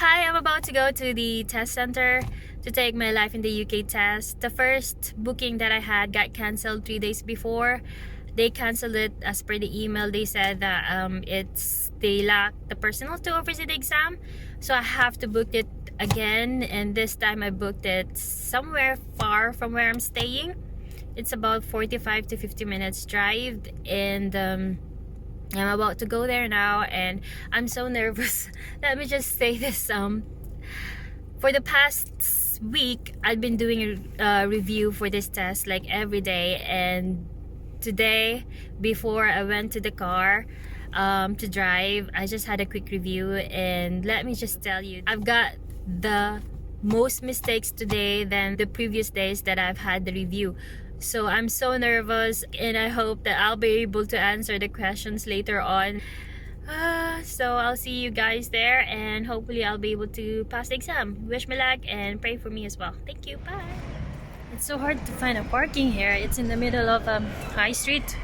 Hi, I'm about to go to the test center to take my Life in the UK test. The first booking that I had got cancelled 3 days before. They canceled it as per the email. They said that they lack the personnel to oversee the exam, so I have to book it again. And this time I booked it somewhere far from where I'm staying. It's about 45 to 50 minutes drive, and I'm about to go there now, and I'm so nervous. Let me just say this. For the past week, I've been doing a review for this test like every day, and today, before I went to the car to drive, I just had a quick review, and let me just tell you, I've got the most mistakes today than the previous days that I've had the review. So I'm so nervous, and I hope that I'll be able to answer the questions later on. So I'll see you guys there, and hopefully I'll be able to pass the exam. Wish me luck and pray for me as well. Thank you. Bye. It's so hard to find a parking here. It's in the middle of High Street.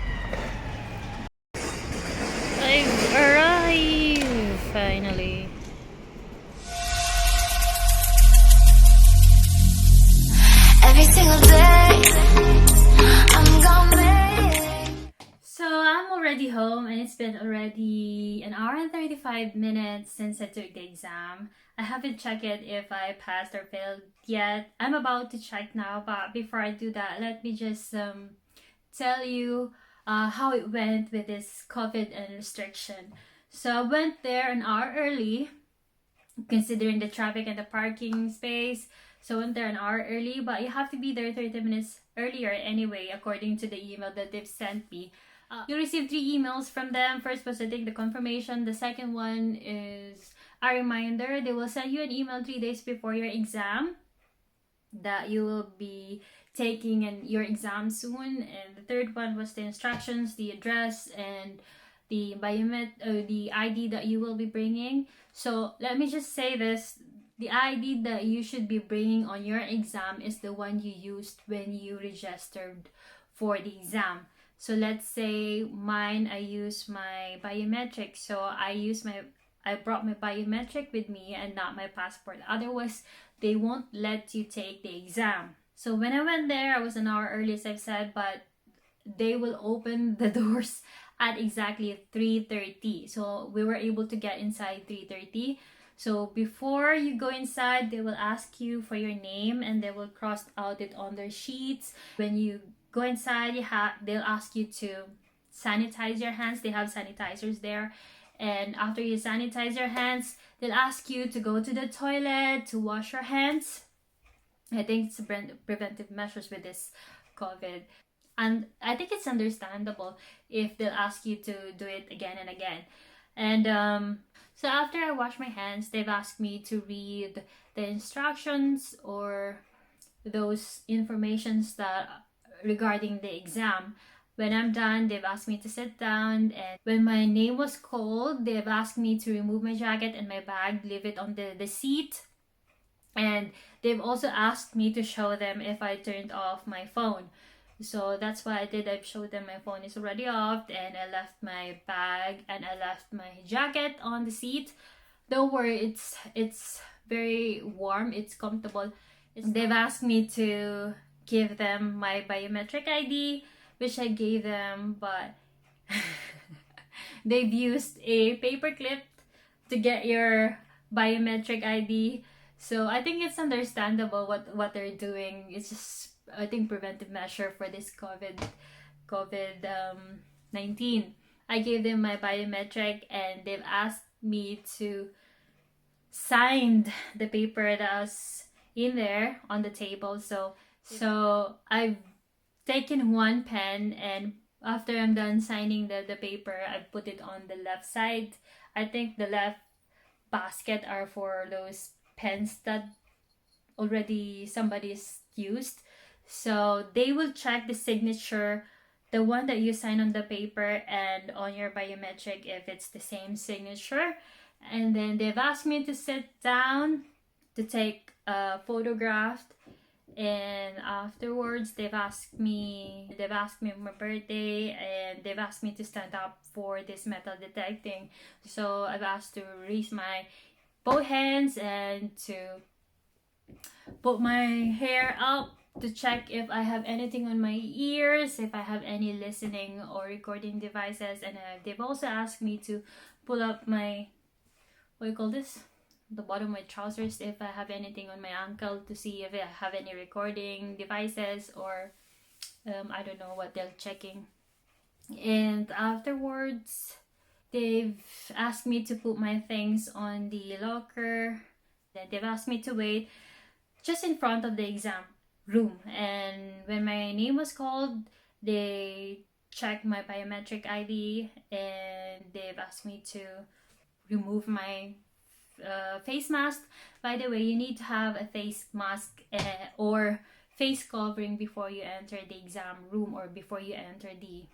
I've arrived finally. Every single day, I'm gonna make. So I'm already home, and it's been already an hour and 35 minutes since I took the exam. I haven't checked it if I passed or failed yet. I'm about to check now, but before I do that, let me just tell you how it went with this COVID and restriction. So I went there an hour early, considering the traffic and the parking space. So I went there an hour early, but you have to be there 30 minutes earlier anyway, according to the email that they've sent me. You received 3 emails from them. First was, I think, the confirmation. The second one is a reminder. They will send you an email 3 days before your exam that you will be taking your exam soon. And the third one was the instructions, the address, and the the ID that you will be bringing. So let me just say this. The ID that you should be bringing on your exam is the one you used when you registered for the exam. So let's say mine, I use my biometric. So I brought my biometric with me and not my passport. Otherwise, they won't let you take the exam. So when I went there, I was an hour early, as I've said, but they will open the doors at exactly 3:30. So we were able to get inside 3:30. So before you go inside, they will ask you for your name, and they will cross out it on their sheets. When you go inside, they'll ask you to sanitize your hands. They have sanitizers there. And after you sanitize your hands, they'll ask you to go to the toilet to wash your hands. I think it's preventive measures with this COVID. And I think it's understandable if they'll ask you to do it again and again. And so after I wash my hands, they've asked me to read the instructions or those informations that regarding the exam. When I'm done, they've asked me to sit down, and when my name was called, they've asked me to remove my jacket and my bag, leave it on the seat. And they've also asked me to show them if I turned off my phone. So that's what I did. I showed them my phone is already off, and I left my bag and I left my jacket on the seat. Don't worry, it's very warm, it's comfortable. They've asked me to give them my biometric ID, which I gave them, but they've used a paperclip to get your biometric ID. So I think it's understandable what they're doing. It's just, I think, preventive measure for this COVID 19. I gave them my biometric, and they've asked me to sign the paper that was in there on the table. So I've taken one pen, and after I'm done signing the paper, I put it on the left side. I think the left basket are for those pens that already somebody's used. So they will check the signature, the one that you sign on the paper and on your biometric, if it's the same signature. And then they've asked me to sit down to take a photograph. And afterwards, they've asked me my birthday, and they've asked me to stand up for this metal detecting. So I've asked to raise my both hands and to put my hair up to check if I have anything on my ears, if I have any listening or recording devices. And they've also asked me to pull up my, what do you call this? The bottom of my trousers, if I have anything on my ankle, to see if I have any recording devices or I don't know what they're checking. And afterwards, they've asked me to put my things on the locker. Then they've asked me to wait just in front of the exam room. And when my name was called, they checked my biometric ID and they've asked me to remove my face mask. By the way, you need to have a face mask or face covering before you enter the exam room or before you enter the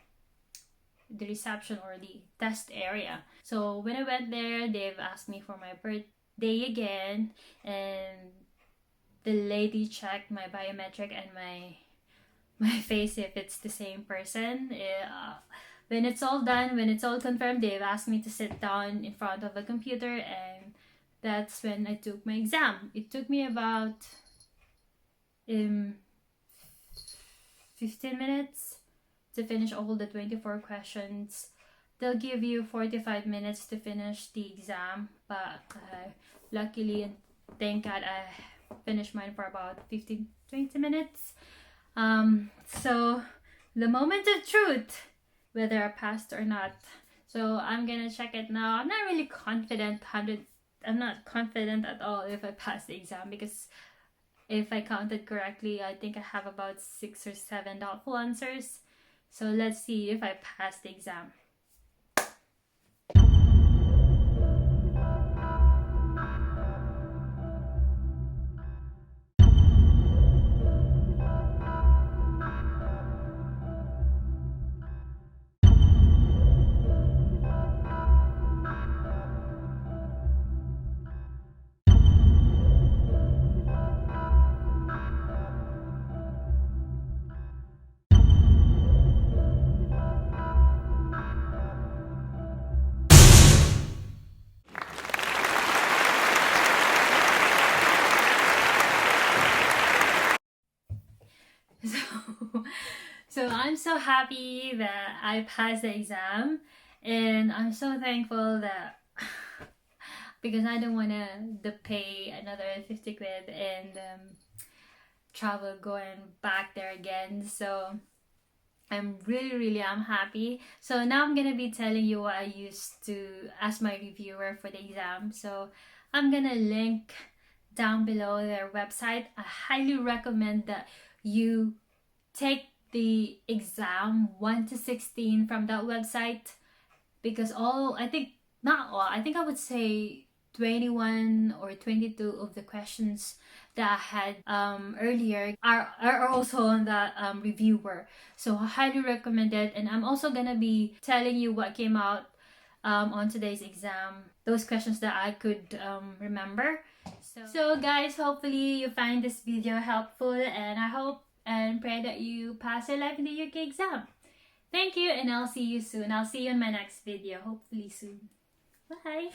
reception or the test area. So when I went there, they've asked me for my birthday again, and the lady checked my biometric and my face if it's the same person. When it's all done, when it's all confirmed, they've asked me to sit down in front of a computer, and that's when I took my exam. It took me about 15 minutes to finish all the 24 questions. They'll give you 45 minutes to finish the exam, but luckily and thank God I finished mine for about 15-20 minutes. So the moment of truth, whether I passed or not. So I'm gonna check it now. I'm not really confident. I'm not confident at all if I pass the exam, because if I counted correctly, I think I have about 6 or 7 doubtful answers. So let's see if I pass the exam. So I'm so happy that I passed the exam, and I'm so thankful that because I don't want to pay another 50 quid and travel going back there again. So I'm really I'm happy. So now I'm gonna be telling you what I used to as my reviewer for the exam. So I'm gonna link down below their website. I highly recommend that you take the exam 1 to 16 from that website, because I think I would say 21 or 22 of the questions that I had earlier are also on that reviewer. So I highly recommend it, and I'm also gonna be telling you what came out on today's exam, those questions that I could remember. So guys, hopefully you find this video helpful, and I hope and pray that you pass your life in the UK exam. Thank you, and I'll see you soon. I'll see you in my next video, hopefully soon. Bye!